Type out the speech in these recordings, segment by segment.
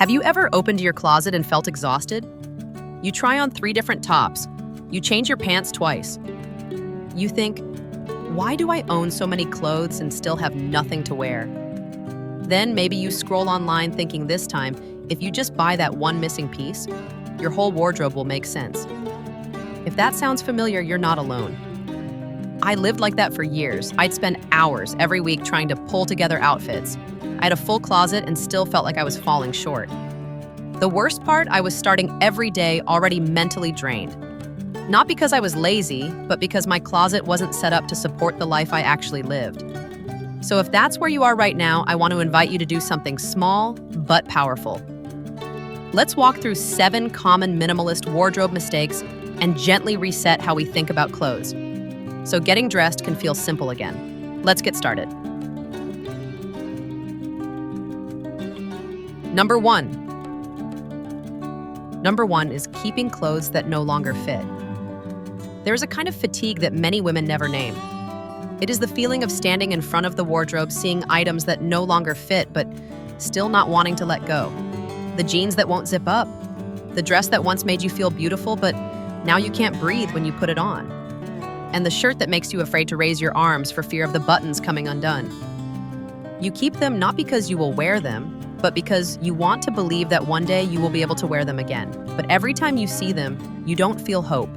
Have you ever opened your closet and felt exhausted? You try on 3 different tops. You change your pants twice. You think, why do I own so many clothes and still have nothing to wear? Then maybe you scroll online thinking this time, if you just buy that one missing piece, your whole wardrobe will make sense. If that sounds familiar, you're not alone. I lived like that for years. I'd spend hours every week trying to pull together outfits. I had a full closet and still felt like I was falling short. The worst part, I was starting every day already mentally drained. Not because I was lazy, but because my closet wasn't set up to support the life I actually lived. So if that's where you are right now, I want to invite you to do something small but powerful. Let's walk through 7 common minimalist wardrobe mistakes and gently reset how we think about clothes, so getting dressed can feel simple again. Let's get started. Number one is keeping clothes that no longer fit. There is a kind of fatigue that many women never name. It is the feeling of standing in front of the wardrobe, seeing items that no longer fit, but still not wanting to let go. The jeans that won't zip up. The dress that once made you feel beautiful, but now you can't breathe when you put it on. And the shirt that makes you afraid to raise your arms for fear of the buttons coming undone. You keep them not because you will wear them, but because you want to believe that one day you will be able to wear them again. But every time you see them, you don't feel hope.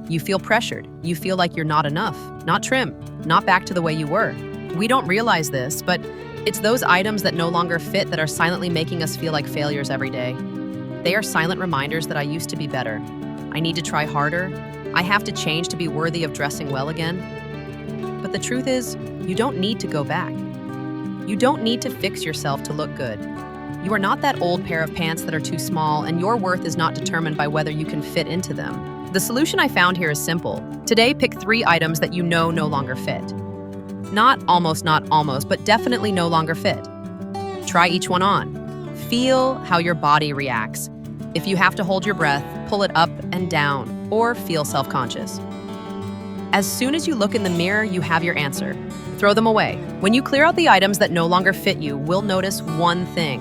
You feel pressured. You feel like you're not enough, not trim, not back to the way you were. We don't realize this, but it's those items that no longer fit that are silently making us feel like failures every day. They are silent reminders that I used to be better. I need to try harder. I have to change to be worthy of dressing well again. But the truth is, you don't need to go back. You don't need to fix yourself to look good. You are not that old pair of pants that are too small, and your worth is not determined by whether you can fit into them. The solution I found here is simple. Today, pick 3 items that you know no longer fit. Not almost, but definitely no longer fit. Try each one on. Feel how your body reacts. If you have to hold your breath, pull it up and down, or feel self-conscious. As soon as you look in the mirror, you have your answer. Throw them away. When you clear out the items that no longer fit you, we'll notice one thing.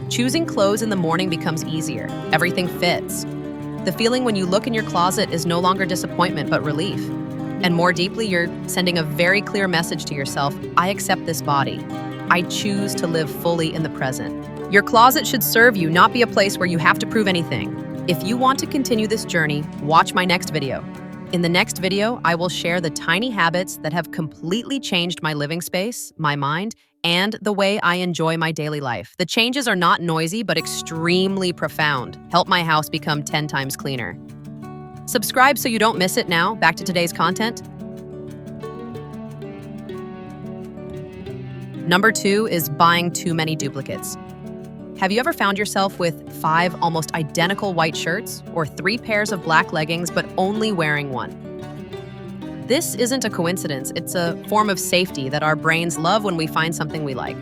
Choosing clothes in the morning becomes easier. Everything fits. The feeling when you look in your closet is no longer disappointment, but relief. And more deeply, you're sending a very clear message to yourself. I accept this body. I choose to live fully in the present. Your closet should serve you, not be a place where you have to prove anything. If you want to continue this journey, watch my next video. In the next video, I will share the tiny habits that have completely changed my living space, my mind, and the way I enjoy my daily life. The changes are not noisy, but extremely profound. Help my house become 10 times cleaner. Subscribe so you don't miss it now. Back to today's content. Number 2 is buying too many duplicates. Have you ever found yourself with 5 almost identical white shirts or 3 pairs of black leggings, but only wearing one? This isn't a coincidence. It's a form of safety that our brains love when we find something we like.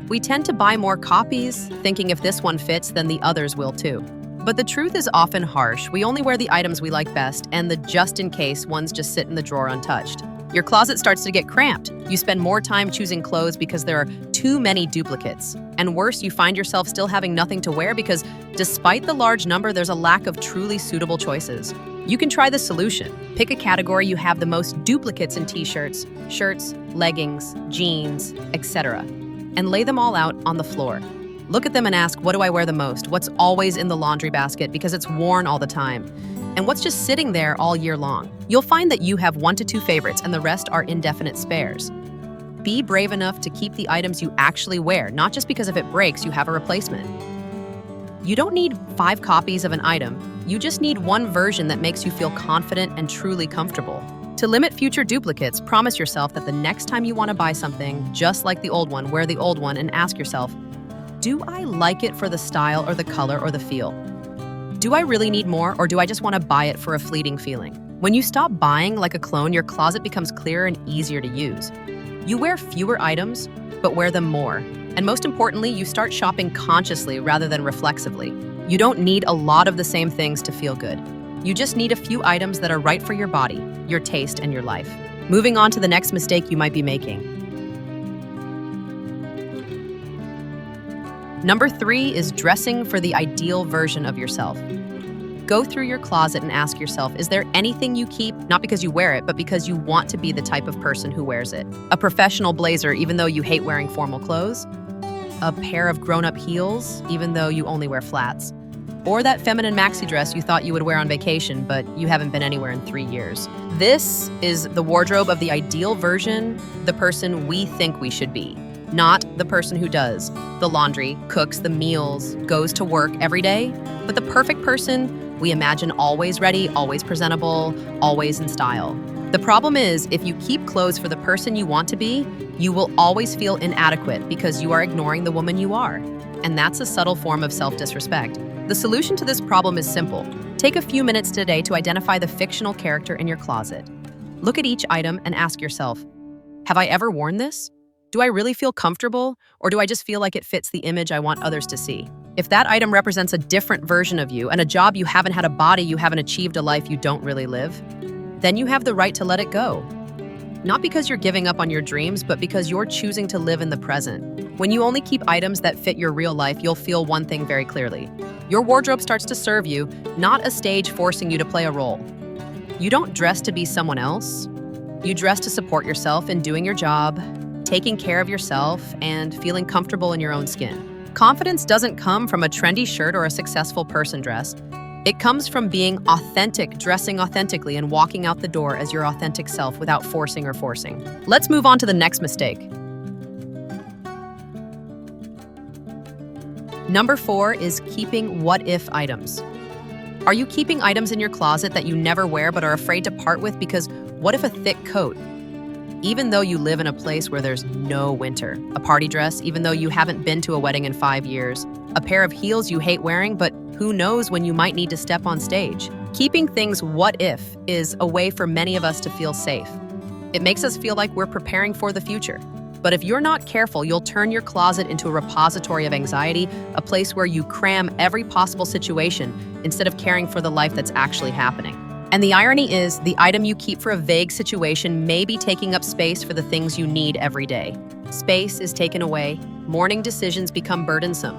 We tend to buy more copies, thinking if this one fits, then the others will too. But the truth is often harsh. We only wear the items we like best, and the just-in-case ones just sit in the drawer untouched. Your closet starts to get cramped. You spend more time choosing clothes because there are too many duplicates. And worse, you find yourself still having nothing to wear because despite the large number, there's a lack of truly suitable choices. You can try this solution. Pick a category you have the most duplicates in t-shirts, shirts, leggings, jeans, etc., and lay them all out on the floor. Look at them and ask, what do I wear the most? What's always in the laundry basket because it's worn all the time? And what's just sitting there all year long? You'll find that you have 1 to 2 favorites and the rest are indefinite spares. Be brave enough to keep the items you actually wear, not just because if it breaks, you have a replacement. You don't need 5 copies of an item. You just need one version that makes you feel confident and truly comfortable. To limit future duplicates, promise yourself that the next time you want to buy something, just like the old one, wear the old one and ask yourself, do I like it for the style or the color or the feel? Do I really need more, or do I just want to buy it for a fleeting feeling? When you stop buying like a clone, your closet becomes clearer and easier to use. You wear fewer items, but wear them more. And most importantly, you start shopping consciously rather than reflexively. You don't need a lot of the same things to feel good. You just need a few items that are right for your body, your taste, and your life. Moving on to the next mistake you might be making. Number 3 is dressing for the ideal version of yourself. Go through your closet and ask yourself, is there anything you keep, not because you wear it, but because you want to be the type of person who wears it? A professional blazer, even though you hate wearing formal clothes? A pair of grown-up heels, even though you only wear flats? Or that feminine maxi dress you thought you would wear on vacation, but you haven't been anywhere in 3 years? This is the wardrobe of the ideal version, the person we think we should be, not the person who does the laundry, cooks the meals, goes to work every day, but the perfect person we imagine always ready, always presentable, always in style. The problem is, if you keep clothes for the person you want to be, you will always feel inadequate because you are ignoring the woman you are. And that's a subtle form of self-disrespect. The solution to this problem is simple. Take a few minutes today to identify the fictional character in your closet. Look at each item and ask yourself, have I ever worn this? Do I really feel comfortable, or do I just feel like it fits the image I want others to see? If that item represents a different version of you and a job you haven't had, a body you haven't achieved, a life you don't really live, then you have the right to let it go. Not because you're giving up on your dreams, but because you're choosing to live in the present. When you only keep items that fit your real life, you'll feel one thing very clearly. Your wardrobe starts to serve you, not a stage forcing you to play a role. You don't dress to be someone else. You dress to support yourself in doing your job, taking care of yourself, and feeling comfortable in your own skin. Confidence doesn't come from a trendy shirt or a successful person dress. It comes from being authentic, dressing authentically, and walking out the door as your authentic self without forcing or forcing. Let's move on to the next mistake. Number 4 is keeping what-if items. Are you keeping items in your closet that you never wear but are afraid to part with because what if a thick coat? Even though you live in a place where there's no winter, a party dress, even though you haven't been to a wedding in 5 years, a pair of heels you hate wearing, but who knows when you might need to step on stage. Keeping things what if is a way for many of us to feel safe. It makes us feel like we're preparing for the future. But if you're not careful, you'll turn your closet into a repository of anxiety, a place where you cram every possible situation instead of caring for the life that's actually happening. And the irony is, the item you keep for a vague situation may be taking up space for the things you need every day. Space is taken away, morning decisions become burdensome,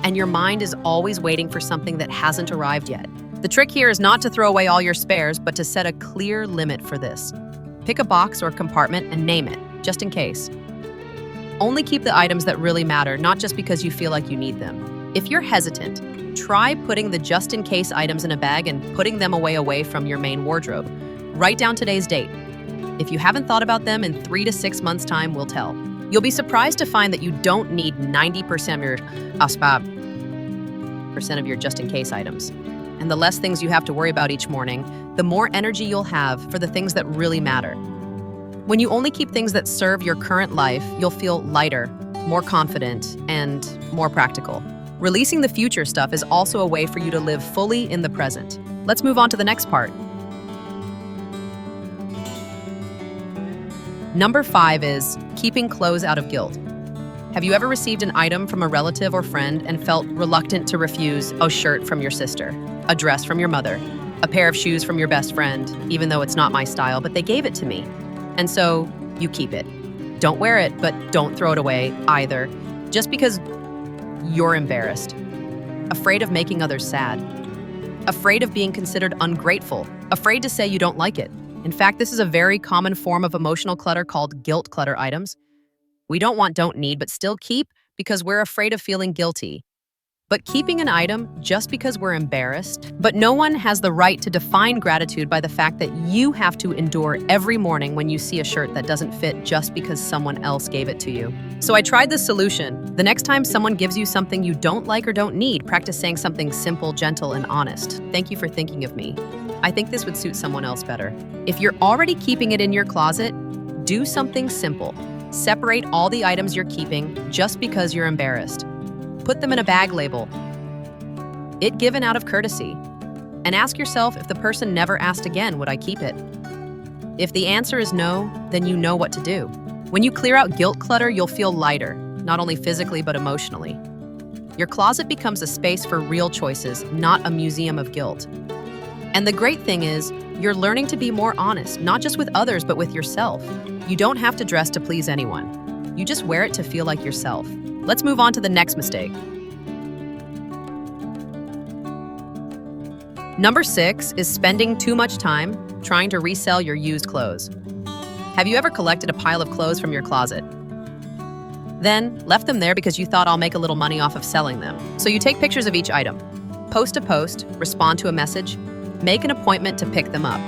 and your mind is always waiting for something that hasn't arrived yet. The trick here is not to throw away all your spares, but to set a clear limit for this. Pick a box or compartment and name it, just in case. Only keep the items that really matter, not just because you feel like you need them. If you're hesitant, try putting the just-in-case items in a bag and putting them away from your main wardrobe. Write down today's date. If you haven't thought about them, in 3 to 6 months' time, we'll tell. You'll be surprised to find that you don't need 90% of your just-in-case items. And the less things you have to worry about each morning, the more energy you'll have for the things that really matter. When you only keep things that serve your current life, you'll feel lighter, more confident, and more practical. Releasing the future stuff is also a way for you to live fully in the present. Let's move on to the next part. Number 5 is keeping clothes out of guilt. Have you ever received an item from a relative or friend and felt reluctant to refuse a shirt from your sister, a dress from your mother, a pair of shoes from your best friend, even though it's not my style, but they gave it to me? And so you keep it. Don't wear it, but don't throw it away either, just because you're embarrassed, afraid of making others sad, afraid of being considered ungrateful, afraid to say you don't like it. In fact, this is a very common form of emotional clutter called guilt clutter items. We don't want, don't need, but still keep because we're afraid of feeling guilty. But keeping an item just because we're embarrassed, but no one has the right to define gratitude by the fact that you have to endure every morning when you see a shirt that doesn't fit just because someone else gave it to you. So I tried this solution. The next time someone gives you something you don't like or don't need, practice saying something simple, gentle, and honest. Thank you for thinking of me. I think this would suit someone else better. If you're already keeping it in your closet, do something simple. Separate all the items you're keeping just because you're embarrassed. Put them in a bag label, it given out of courtesy, and ask yourself, if the person never asked again, would I keep it? If the answer is no, then you know what to do. When you clear out guilt clutter, you'll feel lighter, not only physically but emotionally. Your closet becomes a space for real choices, not a museum of guilt. And the great thing is, you're learning to be more honest, not just with others, but with yourself. You don't have to dress to please anyone. You just wear it to feel like yourself. Let's move on to the next mistake. Number 6 is spending too much time trying to resell your used clothes. Have you ever collected a pile of clothes from your closet? Then left them there because you thought I'll make a little money off of selling them. So you take pictures of each item, post a post, respond to a message, make an appointment to pick them up.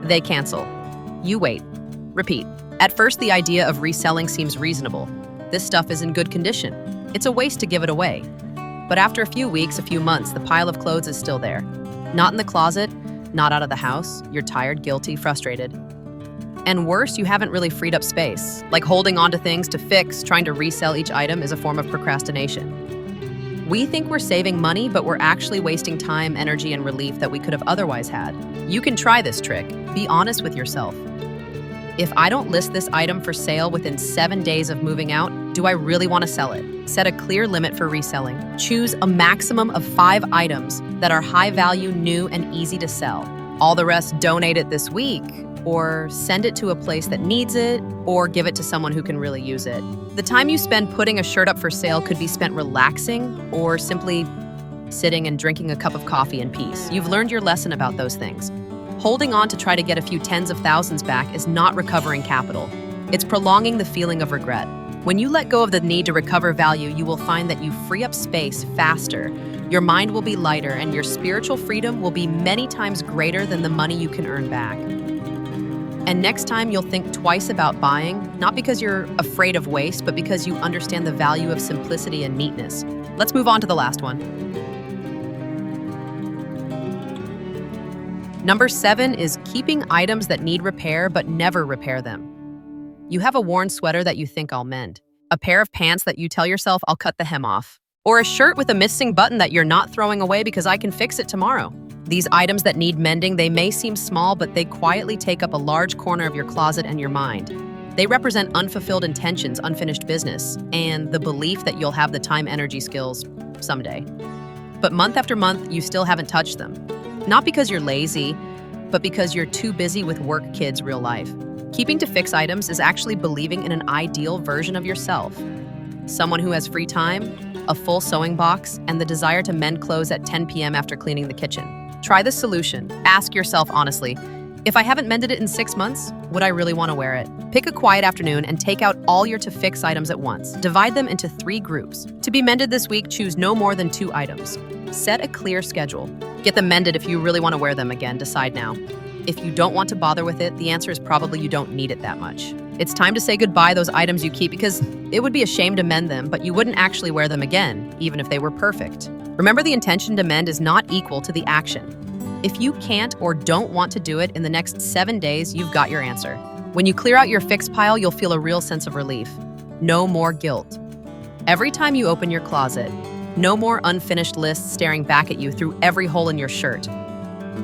They cancel. You wait. Repeat. At first, the idea of reselling seems reasonable. This stuff is in good condition. It's a waste to give it away. But after a few weeks, a few months, the pile of clothes is still there. Not in the closet, not out of the house. You're tired, guilty, frustrated. And worse, you haven't really freed up space. Like holding on to things to fix, trying to resell each item is a form of procrastination. We think we're saving money, but we're actually wasting time, energy, and relief that we could have otherwise had. You can try this trick. Be honest with yourself. If I don't list this item for sale within 7 days of moving out, do I really want to sell it? Set a clear limit for reselling. Choose a maximum of 5 items that are high value, new, and easy to sell. All the rest, donate it this week, or send it to a place that needs it, or give it to someone who can really use it. The time you spend putting a shirt up for sale could be spent relaxing or simply sitting and drinking a cup of coffee in peace. You've learned your lesson about those things. Holding on to try to get a few tens of thousands back is not recovering capital. It's prolonging the feeling of regret. When you let go of the need to recover value, you will find that you free up space faster. Your mind will be lighter, and your spiritual freedom will be many times greater than the money you can earn back. And next time, you'll think twice about buying, not because you're afraid of waste, but because you understand the value of simplicity and neatness. Let's move on to the last one. Number 7 is keeping items that need repair but never repair them. You have a worn sweater that you think I'll mend, a pair of pants that you tell yourself I'll cut the hem off, or a shirt with a missing button that you're not throwing away because I can fix it tomorrow. These items that need mending, they may seem small, but they quietly take up a large corner of your closet and your mind. They represent unfulfilled intentions, unfinished business, and the belief that you'll have the time, energy, skills someday. But month after month, you still haven't touched them. Not because you're lazy, but because you're too busy with work, kids, real life. Keeping to fix items is actually believing in an ideal version of yourself. Someone who has free time, a full sewing box, and the desire to mend clothes at 10 p.m. after cleaning the kitchen. Try this solution. Ask yourself honestly, if I haven't mended it in 6 months, would I really want to wear it? Pick a quiet afternoon and take out all your to-fix items at once. Divide them into 3 groups. To be mended this week, choose no more than 2 items. Set a clear schedule. Get them mended if you really want to wear them again. Decide now. If you don't want to bother with it, the answer is probably you don't need it that much. It's time to say goodbye to those items you keep because it would be a shame to mend them, but you wouldn't actually wear them again, even if they were perfect. Remember, the intention to mend is not equal to the action. If you can't or don't want to do it in the next 7 days, you've got your answer. When you clear out your fix pile, you'll feel a real sense of relief. No more guilt. Every time you open your closet, no more unfinished lists staring back at you through every hole in your shirt.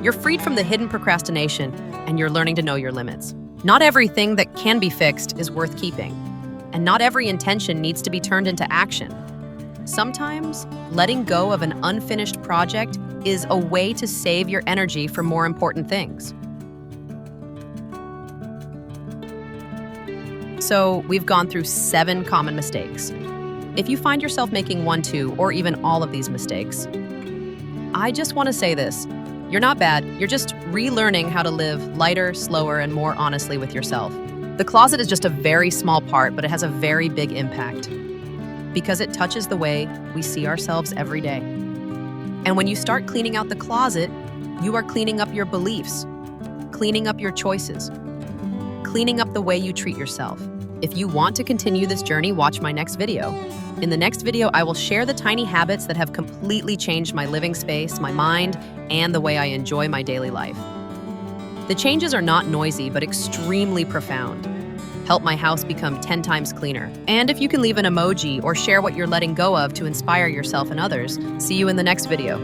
You're freed from the hidden procrastination, and you're learning to know your limits. Not everything that can be fixed is worth keeping, and not every intention needs to be turned into action. Sometimes, letting go of an unfinished project is a way to save your energy for more important things. So, we've gone through 7 common mistakes. If you find yourself making 1, 2, or even all of these mistakes, I just want to say this. You're not bad. You're just relearning how to live lighter, slower, and more honestly with yourself. The closet is just a very small part, but it has a very big impact because it touches the way we see ourselves every day. And when you start cleaning out the closet, you are cleaning up your beliefs, cleaning up your choices, cleaning up the way you treat yourself. If you want to continue this journey, watch my next video. In the next video, I will share the tiny habits that have completely changed my living space, my mind, and the way I enjoy my daily life. The changes are not noisy, but extremely profound. Help my house become 10 times cleaner. And if you can leave an emoji or share what you're letting go of to inspire yourself and others, see you in the next video.